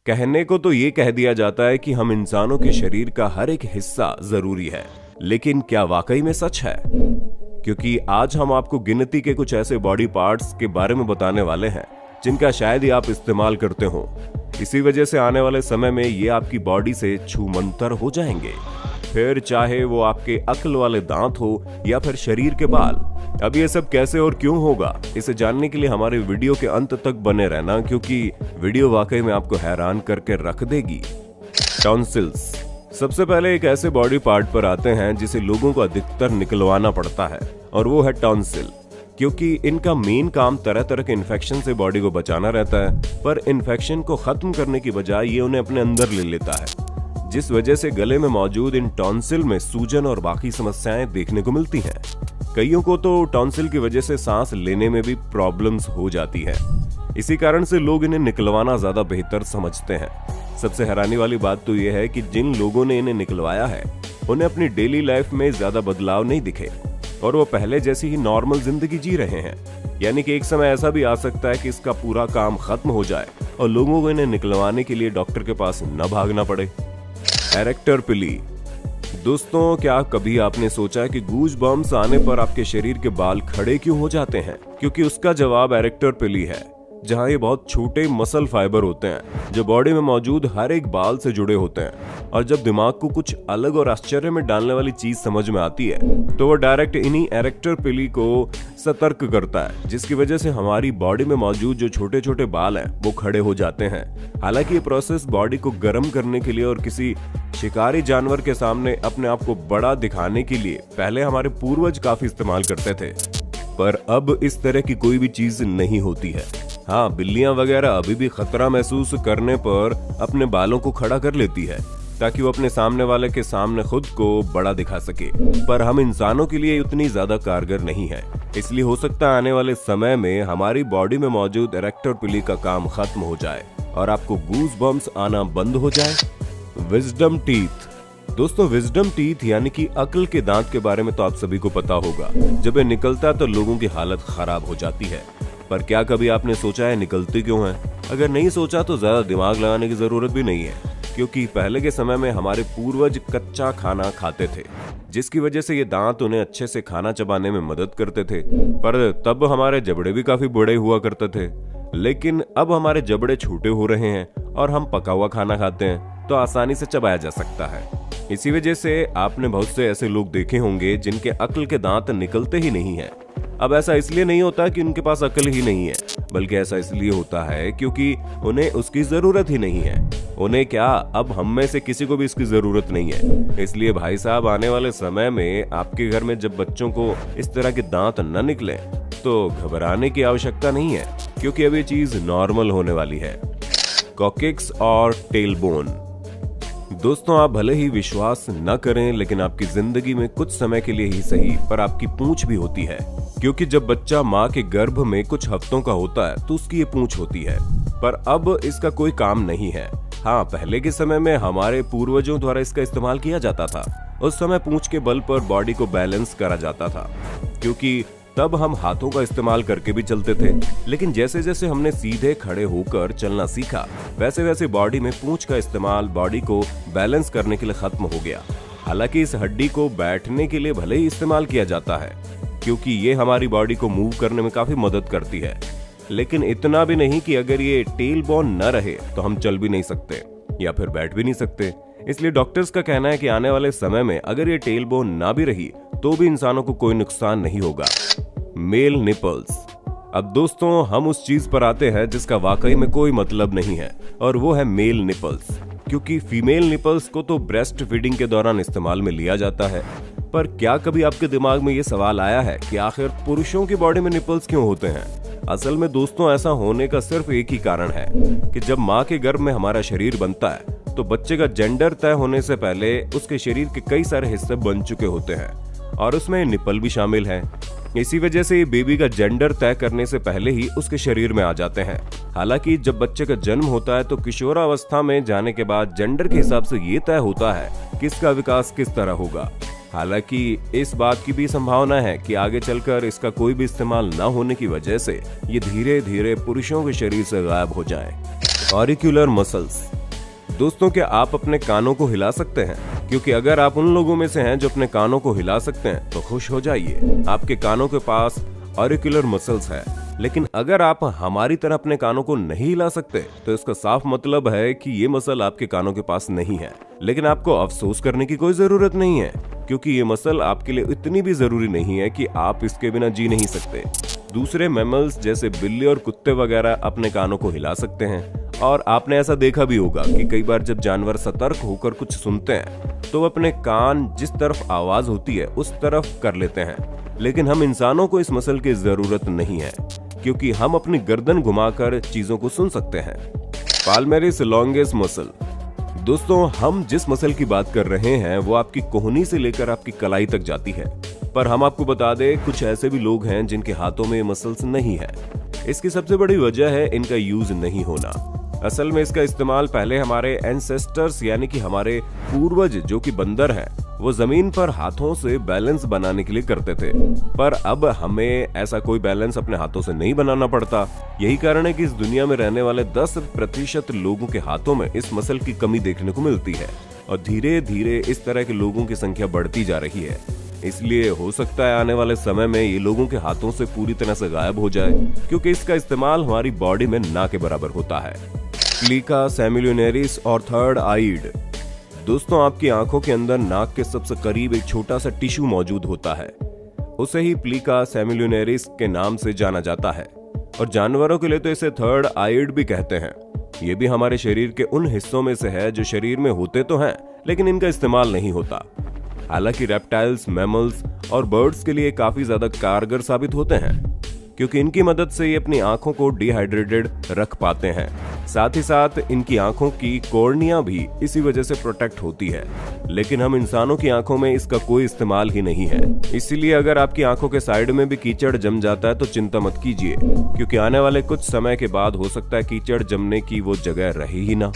कहने को तो ये कह दिया जाता है कि हम इंसानों के शरीर का हर एक हिस्सा जरूरी है, लेकिन क्या वाकई में सच है? क्योंकि आज हम आपको गिनती के कुछ ऐसे बॉडी पार्ट्स के बारे में बताने वाले हैं जिनका शायद ही आप इस्तेमाल करते हो। इसी वजह से आने वाले समय में ये आपकी बॉडी से छूमंतर हो जाएंगे, फिर चाहे वो आपके अक्ल वाले दांत हो या फिर शरीर के बाल। अब ये सब कैसे और क्यों होगा, इसे जानने के लिए हमारे वीडियो के अंत तक बने रहना, क्योंकि वीडियो वाकई में आपको हैरान करके रख देगी। टॉन्सिल्स। सबसे पहले एक ऐसे बॉडी पार्ट पर आते हैं जिसे लोगों को अधिकतर निकलवाना पड़ता है, और वो है टॉन्सिल। क्योंकि इनका मेन काम तरह तरह के इन्फेक्शन से बॉडी को बचाना रहता है, पर इन्फेक्शन को खत्म करने की बजाय ये उन्हें अपने अंदर ले लेता है, जिस वजह से गले में मौजूद इन टॉन्सिल में सूजन और बाकी समस्याएं देखने को मिलती हैं। कईयों को तो टॉन्सिल की वजह से सांस लेने में भी प्रॉब्लम्स हो जाती है। इसी कारण से लोग इन्हें निकलवाना ज्यादा बेहतर समझते हैं। सबसे हैरानी वाली बात तो यह है कि जिन लोगों ने इन्हें निकलवाया है उन्हें अपनी डेली लाइफ में ज्यादा बदलाव नहीं दिखे और वो पहले जैसी ही नॉर्मल जिंदगी जी रहे हैं। यानी कि एक समय ऐसा भी आ सकता है कि इसका पूरा काम खत्म हो जाए और लोगों को इन्हें निकलवाने के लिए डॉक्टर के पास न भागना पड़े। एरेक्टर पिली। दोस्तों, क्या कभी आपने सोचा है कि गूज बम्स आने पर आपके शरीर के बाल खड़े क्यों हो जाते हैं? क्योंकि उसका जवाब एरेक्टर पिली है, जहां ये बहुत छोटे मसल फाइबर होते हैं जो बॉडी में मौजूद हर एक बाल से जुड़े होते हैं। और जब दिमाग को कुछ अलग और आश्चर्य में डालने वाली चीज समझ में आती है तो वो डायरेक्ट इन्हीं एरेक्टर पिली को सतर्क करता है, जिसकी वजह से हमारी बॉडी में मौजूद जो छोटे छोटे बाल हैं वो खड़े हो जाते हैं। हालांकि ये प्रोसेस बॉडी को गर्म करने के लिए और किसी शिकारी जानवर के सामने अपने आप को बड़ा दिखाने के लिए पहले हमारे पूर्वज काफी इस्तेमाल करते थे, पर अब इस तरह की कोई भी चीज नहीं होती है। हाँ, बिल्लियां वगैरह अभी भी खतरा महसूस करने पर अपने बालों को खड़ा कर लेती है ताकि वो अपने सामने वाले के सामने खुद को बड़ा दिखा सके, पर हम इंसानों के लिए उतनी ज्यादा कारगर नहीं है। इसलिए हो सकता है आने वाले समय में हमारी बॉडी में मौजूद एरेक्टर पिली का काम खत्म हो जाए और आपको गूज बम्स आना बंद हो जाए। Wisdom teeth. दोस्तों, विजडम टीथ यानी कि अक्ल के दांत के बारे में तो आप सभी को पता होगा। जब ये निकलता है तो लोगों की हालत खराब हो जाती है, पर क्या कभी आपने सोचा है निकलते क्यों हैं? अगर नहीं सोचा तो ज्यादा दिमाग लगाने की जरूरत भी नहीं है, क्योंकि पहले के समय में हमारे पूर्वज कच्चा खाना खाते थे, जिसकी वजह से ये दांत उन्हें अच्छे से खाना चबाने में मदद करते थे। पर तब हमारे जबड़े भी काफी बड़े हुआ करते थे, लेकिन अब हमारे जबड़े छोटे हो रहे हैं और हम पका हुआ खाना खाते हैं तो आसानी से चबाया जा सकता है। इसी वजह से आपने बहुत से ऐसे लोग देखे होंगे जिनके अक्ल के दांत निकलते ही नहीं है। अब ऐसा इसलिए नहीं होता कि उनके पास अक्ल ही नहीं है, बल्कि ऐसा इसलिए होता है क्योंकि उन्हें उसकी जरूरत ही नहीं है। उन्हें क्या, अब हम में से किसी को भी इसकी जरूरत नहीं है। इसलिए भाई साहब, आने वाले समय में आपके घर में जब बच्चों को इस तरह के दांत न निकले तो घबराने की आवश्यकता नहीं है, क्योंकि अब ये चीज नॉर्मल होने वाली है। कॉकेक्स और टेलबोन। दोस्तों, आप भले ही विश्वास न करें, लेकिन आपकी जिंदगी में कुछ समय के लिए ही सही पर आपकी पूंछ भी होती है। क्योंकि जब बच्चा माँ के गर्भ में कुछ हफ्तों का होता है तो उसकी ये पूंछ होती है, पर अब इसका कोई काम नहीं है। हाँ, पहले के समय में हमारे पूर्वजों द्वारा इसका इस्तेमाल किया जाता था। उस समय पूंछ के बल पर बॉडी को बैलेंस करा जाता था, क्योंकि तब हम हाथों का इस्तेमाल करके भी चलते थे। लेकिन जैसे जैसे हमने सीधे खड़े होकर चलना सीखा, वैसे वैसे बॉडी में पूंछ का इस्तेमाल बॉडी को बैलेंस करने के लिए खत्म हो गया। हालांकि इस हड्डी को बैठने के लिए भले ही इस्तेमाल किया जाता है, क्योंकि ये हमारी बॉडी को मूव करने में काफी मदद करती है, लेकिन इतना भी नहीं कि अगर ये टेल बोन न रहे तो हम चल भी नहीं सकते या फिर बैठ भी नहीं सकते। इसलिए डॉक्टर्स का कहना है कि आने वाले समय में अगर ये टेल बोन ना भी रही तो भी इंसानों को कोई नुकसान नहीं होगा। Male nipples. अब दोस्तों, हम उस चीज पर आते हैं जिसका वाकई में कोई मतलब नहीं है, और वो है मेल निपल्स। क्योंकि फीमेल निपल्स को तो ब्रेस्ट फीडिंग के दौरान इस्तेमाल में लिया जाता है, पर क्या कभी आपके दिमाग में ये सवाल आया है कि आखिर पुरुषों की बॉडी में निपल्स क्यों होते हैं? असल में दोस्तों, ऐसा होने का सिर्फ एक ही कारण है कि जब माँ के गर्भ में हमारा शरीर बनता है तो बच्चे का जेंडर तय होने से पहले उसके शरीर के कई सारे हिस्से बन चुके होते हैं, और उसमें निपल भी शामिल है। इसी वजह से ये बेबी का जेंडर तय करने से पहले ही उसके शरीर में आ जाते हैं। हालांकि जब बच्चे का जन्म होता है तो किशोरावस्था में जाने के बाद जेंडर के हिसाब से ये तय होता है कि इसका विकास किस तरह होगा। हालांकि इस बात की भी संभावना है कि आगे चलकर इसका कोई भी इस्तेमाल न होने की वजह से ये धीरे धीरे पुरुषों के शरीर से गायब हो जाए। ऑरिक्यूलर मसल्स। दोस्तों, क्या आप अपने कानों को हिला सकते हैं? क्योंकि अगर आप उन लोगों में से हैं जो अपने कानों को हिला सकते हैं तो खुश हो जाइए, आपके कानों के पास ऑरिक्यूलर मसल्स है। लेकिन अगर आप हमारी तरह अपने कानों को नहीं हिला सकते तो इसका साफ मतलब है कि ये मसल आपके कानों के पास नहीं है। लेकिन आपको अफसोस करने की कोई जरूरत नहीं है, क्योंकि ये मसल आपके लिए इतनी भी जरूरी नहीं है कि आप इसके बिना जी नहीं सकते। दूसरे मैमल्स जैसे बिल्ली और कुत्ते वगैरह अपने कानों को हिला सकते हैं, और आपने ऐसा देखा भी होगा कि कई बार जब जानवर सतर्क होकर कुछ सुनते हैं तो वो अपने कान जिस तरफ आवाज होती है उस तरफ कर लेते हैं। लेकिन हम इंसानों को इस मसल की जरूरत नहीं है, क्योंकि हम अपनी गर्दन घुमाकर चीजों को सुन सकते हैं। पाल्मेरिस लॉन्गेस मसल। दोस्तों, हम जिस मसल की बात कर रहे हैं वो आपकी कोहनी से लेकर आपकी कलाई तक जाती है। पर हम आपको बता दें, कुछ ऐसे भी लोग हैं जिनके हाथों में मसल्स नहीं है। इसकी सबसे बड़ी वजह है इनका यूज नहीं होना। असल में इसका इस्तेमाल पहले हमारे एंसेस्टर्स यानी कि हमारे पूर्वज जो कि बंदर हैं, वो जमीन पर हाथों से बैलेंस बनाने के लिए करते थे। पर अब हमें ऐसा कोई बैलेंस अपने हाथों से नहीं बनाना पड़ता। यही कारण है कि इस दुनिया में रहने वाले 10% लोगों के हाथों में इस मसल की कमी देखने को मिलती है, और धीरे धीरे इस तरह के लोगों की संख्या बढ़ती जा रही है। इसलिए हो सकता है आने वाले समय में ये लोगों के हाथों से पूरी तरह से गायब हो जाए, क्योंकि इसका इस्तेमाल हमारी बॉडी में ना के बराबर होता है। प्लीका सेमिल्यूनेरिस और थर्ड आइड। दोस्तों, आपकी आंखों के अंदर नाक के सबसे करीब एक छोटा सा टिश्यू मौजूद होता है। उसे ही प्लीका सेमिल्यूनेरिस के नाम से जाना जाता है, और जानवरों के लिए तो इसे थर्ड आइड भी कहते हैं। ये भी हमारे शरीर के उन हिस्सों में से है जो शरीर में होते तो हैं, लेकिन इनका इस्तेमाल नहीं होता। हालांकि रेप्टाइल्स, मैमल्स और बर्ड्स के लिए काफी ज्यादा कारगर साबित होते हैं, क्योंकि इनकी मदद से ये अपनी आंखों को डिहाइड्रेटेड रख पाते हैं। साथ ही साथ इनकी आंखों की कॉर्निया भी इसी वजह से प्रोटेक्ट होती है। लेकिन हम इंसानों की आंखों में इसका कोई इस्तेमाल ही नहीं है। इसीलिए अगर आपकी आंखों के साइड में भी कीचड़ जम जाता है तो चिंता मत कीजिए, क्योंकि आने वाले कुछ समय के बाद हो सकता है कीचड़ जमने की वो जगह रही ही ना।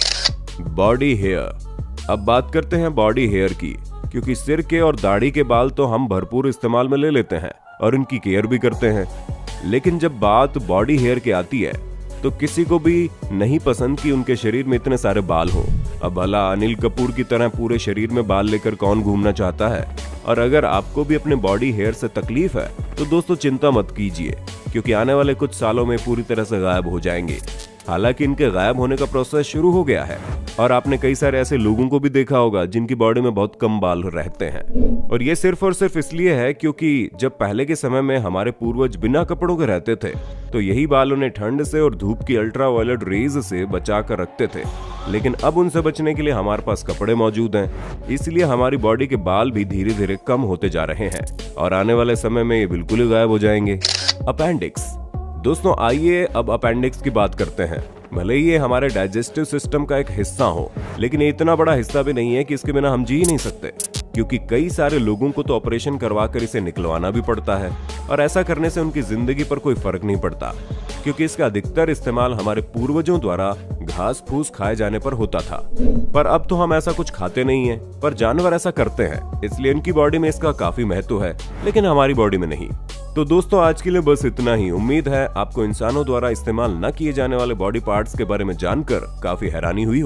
Body hair. अब बात करते हैं बॉडी हेयर की, क्योंकि सिर के और दाढ़ी के बाल तो हम भरपूर इस्तेमाल में ले लेते हैं और इनकी केयर भी करते हैं। लेकिन जब बात बॉडी हेयर की आती है तो किसी को भी नहीं पसंद कि उनके शरीर में इतने सारे बाल हो। अब भला अनिल कपूर की तरह पूरे शरीर में बाल लेकर कौन घूमना चाहता है? और अगर आपको भी अपने बॉडी हेयर से तकलीफ है तो दोस्तों चिंता मत कीजिए, क्योंकि आने वाले कुछ सालों में पूरी तरह से गायब हो जाएंगे। हालांकि इनके गायब होने का प्रोसेस शुरू हो गया है, और आपने कई सारे ऐसे लोगों को भी देखा होगा जिनकी बॉडी में बहुत कम बाल रहते हैं। और ये सिर्फ और सिर्फ इसलिए है क्योंकि जब पहले के समय में हमारे पूर्वज बिना कपड़ों के रहते थे तो यही बाल उन्हें ठंड से और धूप की अल्ट्रावायलेट रेज से बचा कर रखते थे। लेकिन अब उनसे बचने के लिए हमारे पास कपड़े मौजूद हैं, इसलिए हमारी बॉडी के बाल भी धीरे धीरे कम होते जा रहे हैं, और आने वाले समय में ये बिल्कुल ही गायब हो जाएंगे। अपेंडिक्स। दोस्तों, आइए अब अपेंडिक्स की बात करते हैं। भले ही ये हमारे डाइजेस्टिव सिस्टम का एक हिस्सा हो, लेकिन ये इतना बड़ा हिस्सा भी नहीं है कि इसके बिना हम जी ही नहीं सकते, क्योंकि कई सारे लोगों को तो ऑपरेशन करवाकर इसे निकलवाना भी पड़ता है, और ऐसा करने से उनकी जिंदगी पर कोई फर्क नहीं पड़ता, क्योंकि इसका अधिकतर इस्तेमाल हमारे पूर्वजों द्वारा घास फूस खाए जाने पर होता था। पर अब तो हम ऐसा कुछ खाते नहीं है, पर जानवर ऐसा करते हैं, इसलिए इनकी बॉडी में इसका काफी महत्व है, लेकिन हमारी बॉडी में नहीं। तो दोस्तों, आज के लिए बस इतना ही। उम्मीद है आपको इंसानों द्वारा इस्तेमाल न किए जाने वाले बॉडी पार्ट्स के बारे में जानकर काफी हैरानी हुई होगी।